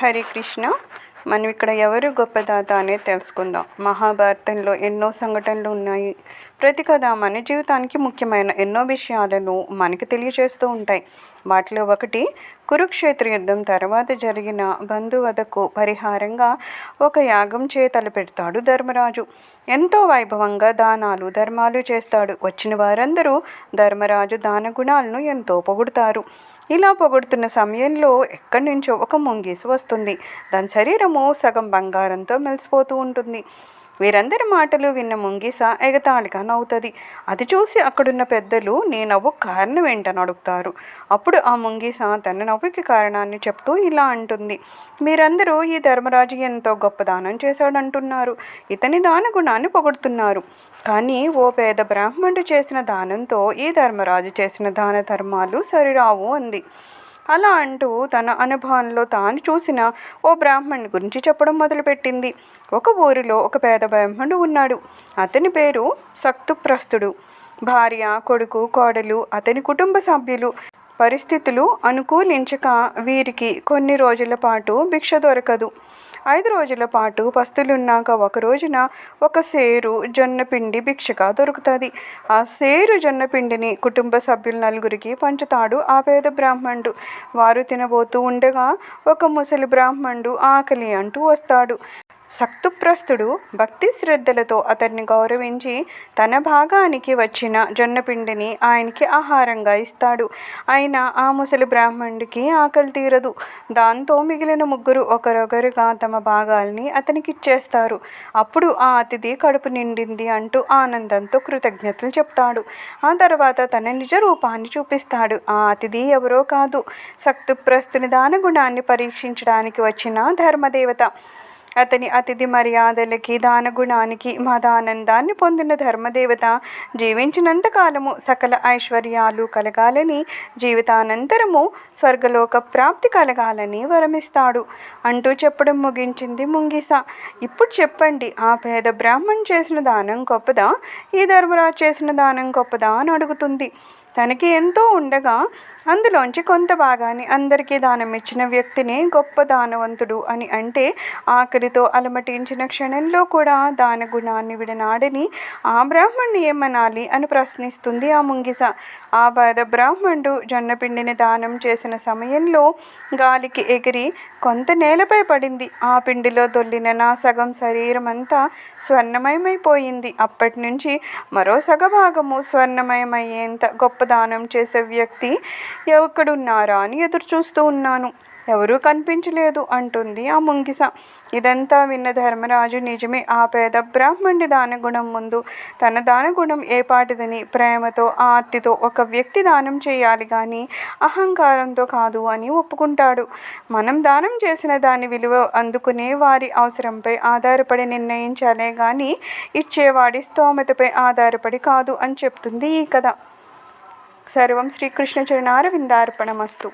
హరే కృష్ణ. మనం ఇక్కడ ఎవరు గొప్ప దాత అనేది తెలుసుకుందాం. మహాభారతంలో ఎన్నో సంఘటనలు ఉన్నాయి. ప్రతి కథ మన జీవితానికి ముఖ్యమైన ఎన్నో విషయాలను మనకి తెలియజేస్తూ ఉంటాయి. వాటిలో ఒకటి కురుక్షేత్ర యుద్ధం తర్వాత జరిగిన బంధువధకు పరిహారంగా ఒక యాగం తలపెడతాడు ధర్మరాజు. ఎంతో వైభవంగా దానాలు ధర్మాలు చేస్తాడు. వచ్చిన వారందరూ ధర్మరాజు దాన గుణాలను ఎంతో పొగుడుతారు. ఇలా పొగుడుతున్న సమయంలో ఎక్కడి నుంచో ఒక ముంగీసు వస్తుంది. దాని శరీరము సగం బంగారంతో మెలిసిపోతూ ఉంటుంది. వీరందరి మాటలు విన్న ముంగీస ఎగతాళిగా నవ్వుతుంది. అది చూసి అక్కడున్న పెద్దలు నీ నవ్వు కారణం ఏంటని అడుగుతారు. అప్పుడు ఆ ముంగీస తన నవ్వుకి కారణాన్ని చెప్తూ ఇలా అంటుంది, మీరందరూ ఈ ధర్మరాజు ఎంతో గొప్ప దానం చేశాడంటున్నారు. ఇతని దాన గుణాన్ని పొగుడుతున్నారు. కానీ ఓ పేద బ్రాహ్మణుడు చేసిన దానంతో ఈ ధర్మరాజు చేసిన దాన ధర్మాలు సరిరావు అంది. అలా అంటూ తన అనుభవంలో తాను చూసిన ఓ బ్రాహ్మణుని గురించి చెప్పడం మొదలుపెట్టింది. ఒక ఊరిలో ఒక పేద బ్రాహ్మణుడు ఉన్నాడు. అతని పేరు సక్తుప్రస్తుడు. భార్య, కొడుకు, కోడలు, అతని కుటుంబ సభ్యులు పరిస్థితులు అనుకూలించక వీరికి కొన్ని రోజుల పాటు భిక్ష దొరకదు. 5 రోజుల పాటు పస్తులున్నాక ఒక రోజున ఒక సేరు జొన్నపిండి భిక్షగా దొరుకుతుంది. ఆ సేరు జొన్నపిండిని కుటుంబ సభ్యులు 4గురికి పంచుతాడు ఆ పేద బ్రాహ్మణుడు. వారు తినబోతూ ఉండగా ఒక ముసలి బ్రాహ్మణుడు ఆకలి అంటూ వస్తాడు. సక్తుప్రస్తుడు భక్తి శ్రద్ధలతో అతన్ని గౌరవించి తన భాగానికి వచ్చిన జొన్నపిండిని ఆయనకి ఆహారంగా ఇస్తాడు. అయినా ఆ ముసలి బ్రాహ్మణుడికి ఆకలి తీరదు. దాంతో మిగిలిన 3 ఒకరొకరుగా తమ భాగాల్ని అతనికి ఇచ్చేస్తారు. అప్పుడు ఆ అతిథి కడుపు నిండింది అంటూ ఆనందంతో కృతజ్ఞతలు చెప్తాడు. ఆ తర్వాత తన నిజ రూపాన్ని చూపిస్తాడు. ఆ అతిథి ఎవరో కాదు, సక్తుప్రస్తుని దానగుణాన్ని పరీక్షించడానికి వచ్చిన ధర్మదేవత. అతని అతిథి మర్యాదలకి దానగుణానికి మదానందాన్ని పొందిన ధర్మదేవత జీవించినంతకాలము సకల ఐశ్వర్యాలు కలగాలని, జీవితానంతరము స్వర్గలోక ప్రాప్తి కలగాలని వరమిస్తాడు అంటూ చెప్పడం ముగించింది ముంగీస. ఇప్పుడు చెప్పండి, ఆ పేద బ్రాహ్మణ్ చేసిన దానం గొప్పదా, ఈ ధర్మరాజు చేసిన దానం గొప్పదా అని అడుగుతుంది. తనకి ఎంతో ఉండగా అందులోంచి కొంత భాగాన్ని అందరికీ దానం ఇచ్చిన వ్యక్తిని గొప్ప దానవంతుడు అని అంటే, ఆకలితో అలమటించిన క్షణంలో కూడా దాన గుణాన్ని విడనాడని ఆ బ్రాహ్మణ్ణి ఏమనాలి అని ప్రశ్నిస్తుంది ఆ ముంగిస. ఆ పేద బ్రాహ్మణుడు జొన్నపిండిని దానం చేసిన సమయంలో గాలికి ఎగిరి కొంత నేలపై పడింది. ఆ పిండిలో దొల్లిన నా సగం శరీరం అంతా స్వర్ణమయమైపోయింది. అప్పటి నుంచి మరో సగభాగము స్వర్ణమయమయ్యేంత గొప్ప దానం చేసే వ్యక్తి ఎక్కడున్నారా అని ఎదురు చూస్తూ ఉన్నాను. ఎవరూ కనిపించలేదు అంటుంది ఆ ముంగిస. ఇదంతా విన్న ధర్మరాజు నిజమే, ఆ పేద బ్రాహ్మణుడి దానగుణం ముందు తన దానగుణం ఏపాటిదని ప్రేమతో ఆర్తితో ఒక వ్యక్తి దానం చేయాలి కానీ అహంకారంతో కాదు అని ఒప్పుకుంటాడు. మనం దానం చేసిన దాని విలువ అందుకునే వారి అవసరంపై ఆధారపడి నిర్ణయించాలే కానీ ఇచ్చేవాడి స్తోమతపై ఆధారపడి కాదు అని చెప్తుంది ఈ కథ. సర్వం శ్రీకృష్ణ చరణారవిందార్పణమస్తు.